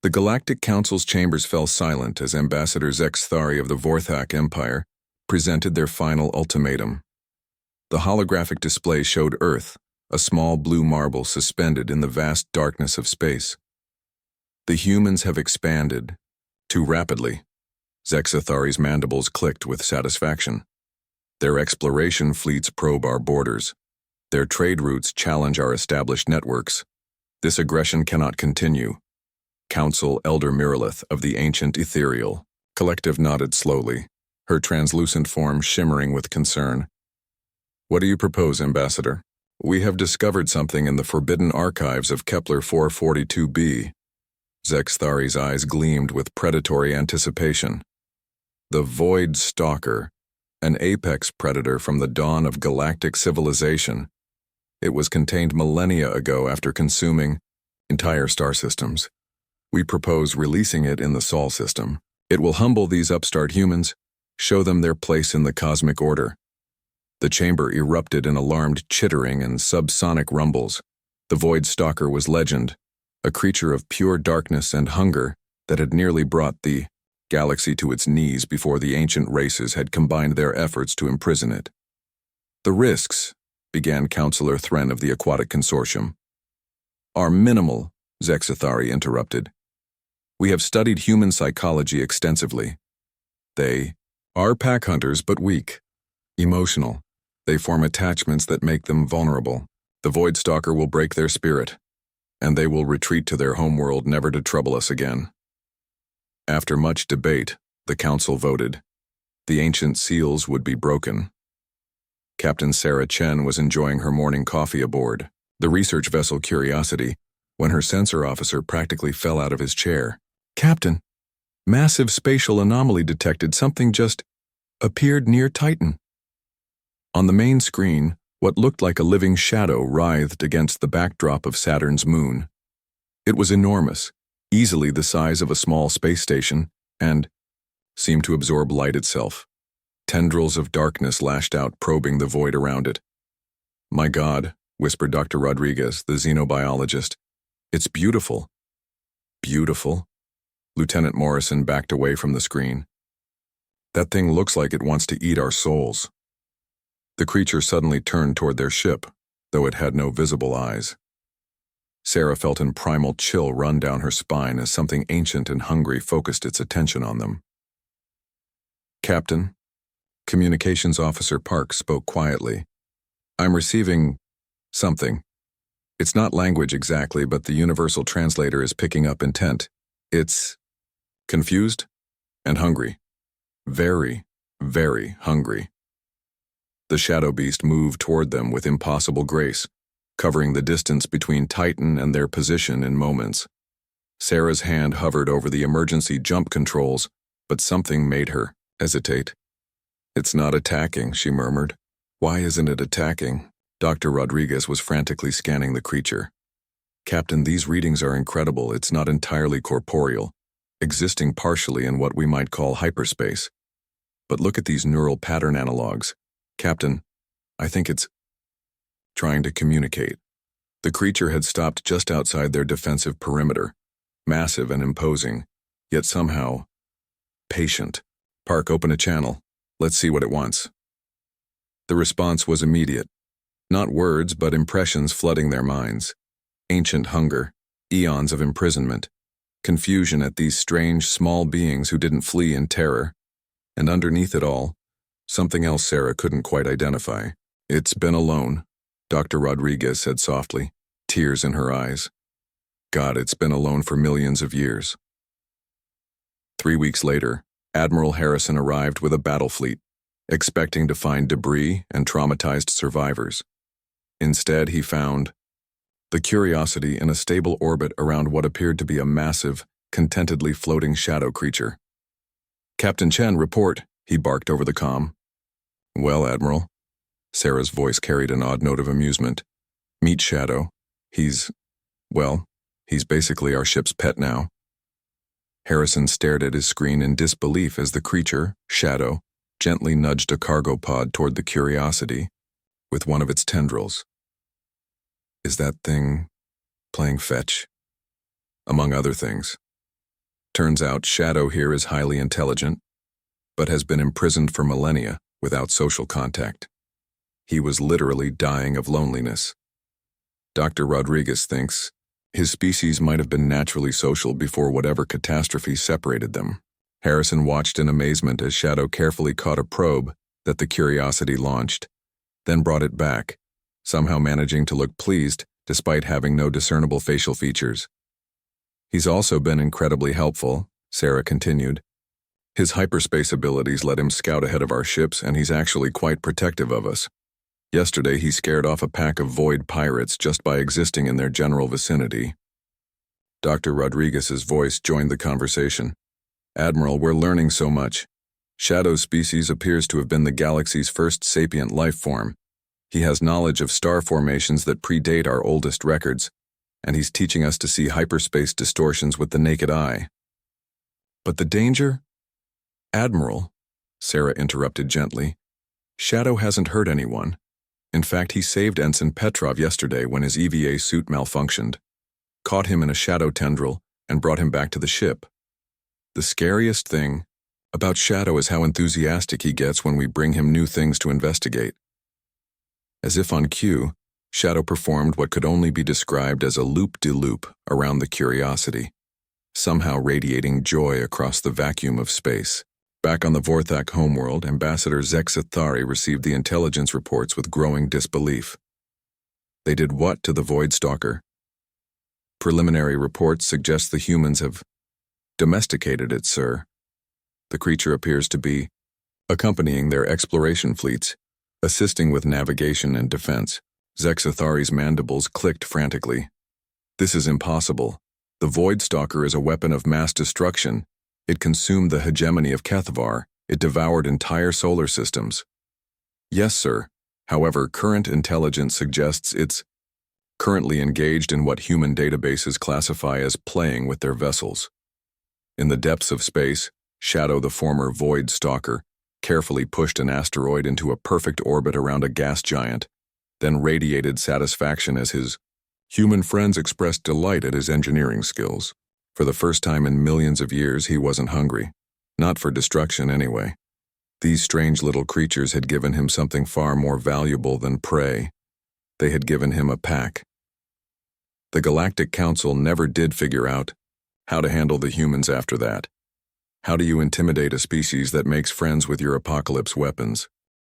The Galactic Council's chambers fell silent as Ambassador Zexthari of the Vorthak Empire presented their final ultimatum. The holographic display showed Earth, a small blue marble suspended in the vast darkness of space. The humans have expanded too rapidly. Zexthari's mandibles clicked with satisfaction. Their exploration fleets probe our borders. Their trade routes challenge our established networks. This aggression cannot continue. Council Elder Miralith of the Ancient Ethereal Collective nodded slowly, her translucent form shimmering with concern. What do you propose, Ambassador? We have discovered something in the forbidden archives of Kepler 442b. Zexthari's eyes gleamed with predatory anticipation. The Void Stalker, an apex predator from the dawn of galactic civilization. It was contained millennia ago after consuming entire star systems. We propose releasing it in the Sol system. It will humble these upstart humans, show them their place in the cosmic order. The chamber erupted in alarmed chittering and subsonic rumbles. The Void Stalker was legend, a creature of pure darkness and hunger that had nearly brought the galaxy to its knees before the ancient races had combined their efforts to imprison it. The risks, began Counselor Thren of the Aquatic Consortium, are minimal, Zexthari interrupted. We have studied human psychology extensively. They are pack hunters but weak, emotional. They form attachments that make them vulnerable. The Void Stalker will break their spirit, and they will retreat to their homeworld never to trouble us again. After much debate, the council voted. The ancient seals would be broken. Captain Sarah Chen was enjoying her morning coffee aboard the research vessel Curiosity when her sensor officer practically fell out of his chair. Captain, massive spatial anomaly detected. Something just appeared near Titan. On the main screen, what looked like a living shadow writhed against the backdrop of Saturn's moon. It was enormous, easily the size of a small space station, and seemed to absorb light itself. Tendrils of darkness lashed out, probing the void around it. My God, whispered Dr. Rodriguez, the xenobiologist. It's beautiful. Beautiful? Lieutenant Morrison backed away from the screen. That thing looks like it wants to eat our souls. The creature suddenly turned toward their ship, though it had no visible eyes. Sarah felt an primal chill run down her spine as something ancient and hungry focused its attention on them. Captain, Communications Officer Park spoke quietly. I'm receiving something. It's not language exactly, but the universal translator is picking up intent. It's confused and hungry. Very, very hungry. The shadow beast moved toward them with impossible grace, covering the distance between Titan and their position in moments. Sarah's hand hovered over the emergency jump controls, but something made her hesitate. It's not attacking, she murmured. Why isn't it attacking? Dr. Rodriguez was frantically scanning the creature. Captain, these readings are incredible. It's not entirely corporeal, existing partially in what we might call hyperspace. But look at these neural pattern analogs. Captain, I think it's trying to communicate. The creature had stopped just outside their defensive perimeter, massive and imposing, yet somehow patient. Park, open a channel. Let's see what it wants. The response was immediate. Not words, but impressions flooding their minds. Ancient hunger, eons of imprisonment, confusion at these strange, small beings who didn't flee in terror, and underneath it all, something else Sarah couldn't quite identify. It's been alone, Dr. Rodriguez said softly, tears in her eyes. God, it's been alone for millions of years. 3 weeks later, Admiral Harrison arrived with a battle fleet, expecting to find debris and traumatized survivors. Instead, he found the Curiosity in a stable orbit around what appeared to be a massive, contentedly floating shadow creature. Captain Chen, report, he barked over the comm. Well, Admiral. Sarah's voice carried an odd note of amusement. Meet Shadow. He's basically our ship's pet now. Harrison stared at his screen in disbelief as the creature, Shadow, gently nudged a cargo pod toward the Curiosity with one of its tendrils. Is that thing playing fetch? Among other things, Turns out Shadow here is highly intelligent, but has been imprisoned for millennia without social contact. He was literally dying of loneliness. Dr. Rodriguez thinks his species might have been naturally social before whatever catastrophe separated them. Harrison watched in amazement as Shadow carefully caught a probe that the Curiosity launched, then brought it back, somehow managing to look pleased despite having no discernible facial features. He's also been incredibly helpful, Sarah continued. His hyperspace abilities let him scout ahead of our ships, and he's actually quite protective of us. Yesterday, he scared off a pack of void pirates just by existing in their general vicinity. Dr. Rodriguez's voice joined the conversation. Admiral, we're learning so much. Shadow's species appears to have been the galaxy's first sapient life form. He has knowledge of star formations that predate our oldest records, and he's teaching us to see hyperspace distortions with the naked eye. But the danger? Admiral, Sarah interrupted gently, Shadow hasn't hurt anyone. In fact, he saved Ensign Petrov yesterday when his EVA suit malfunctioned, caught him in a shadow tendril, and brought him back to the ship. The scariest thing about Shadow is how enthusiastic he gets when we bring him new things to investigate. As if on cue, Shadow performed what could only be described as a loop-de-loop around the Curiosity, somehow radiating joy across the vacuum of space. Back on the Vorthak homeworld, Ambassador Zexathari received the intelligence reports with growing disbelief. They did what to the Void Stalker? Preliminary reports suggest the humans have domesticated it, sir. The creature appears to be accompanying their exploration fleets, assisting with navigation and defense. Zexathari's mandibles clicked frantically. This is impossible. The Void Stalker is a weapon of mass destruction. It consumed the hegemony of Kethvar. It devoured entire solar systems. Yes, sir. However, current intelligence suggests it's currently engaged in what human databases classify as playing with their vessels. In the depths of space, Shadow, the former Void Stalker, carefully pushed an asteroid into a perfect orbit around a gas giant, then radiated satisfaction as his human friends expressed delight at his engineering skills. For the first time in millions of years, he wasn't hungry. Not for destruction, anyway. These strange little creatures had given him something far more valuable than prey. They had given him a pack. The Galactic Council never did figure out how to handle the humans after that. How do you intimidate a species that makes friends with your apocalypse weapons?